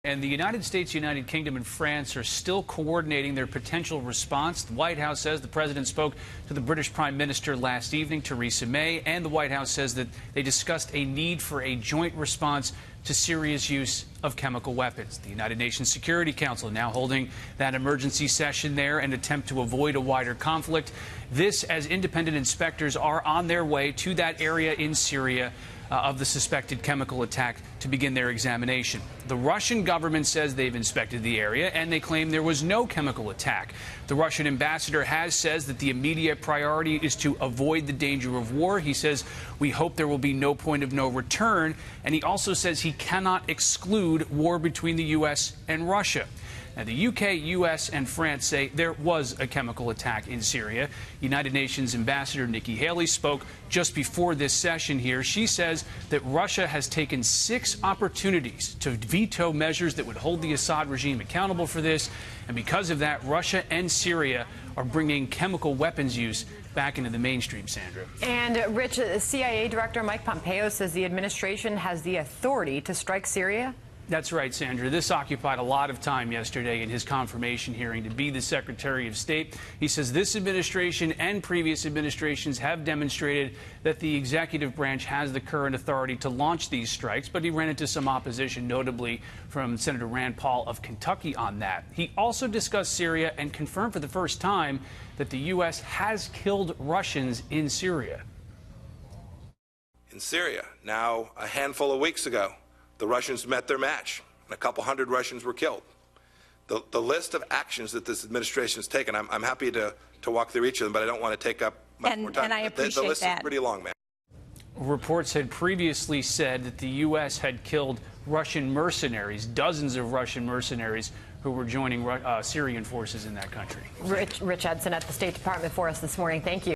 And the United States, United Kingdom, and France are still coordinating their potential response. The White House says the president spoke to the British Prime Minister last evening, Theresa May, and the White House says that they discussed a need for a joint response to Syria's use of chemical weapons. The United Nations Security Council now holding that emergency session there in an attempt to avoid a wider conflict. This as independent inspectors are on their way to that area in Syria of the suspected chemical attack to begin their examination. The Russian government says they've inspected the area and they claim there was no chemical attack. The Russian ambassador says that the immediate priority is to avoid the danger of war. He says, "We hope there will be no point of no return." And he also says he cannot exclude war between the U.S. and Russia. Now, the UK, US, and France say there was a chemical attack in Syria. United Nations Ambassador Nikki Haley spoke just before this session here. She says that Russia has taken 6 opportunities to veto measures that would hold the Assad regime accountable for this. And because of that, Russia and Syria are bringing chemical weapons use back into the mainstream, Sandra. And, Rich, CIA Director Mike Pompeo says the administration has the authority to strike Syria? That's right, Sandra. This occupied a lot of time yesterday in his confirmation hearing to be the Secretary of State. He says this administration and previous administrations have demonstrated that the executive branch has the current authority to launch these strikes, but he ran into some opposition, notably from Senator Rand Paul of Kentucky on that. He also discussed Syria and confirmed for the first time that the U.S. has killed Russians in Syria. In Syria, now a handful of weeks ago, the Russians met their match, and a couple hundred Russians were killed. The list of actions that this administration has taken, I'm happy to walk through each of them, but I don't want to take up much more time. And I appreciate the list that. is pretty long, man. Reports had previously said that the U.S. had killed Russian mercenaries, dozens of Russian mercenaries who were joining Syrian forces in that country. Rich Edson at the State Department for us this morning. Thank you.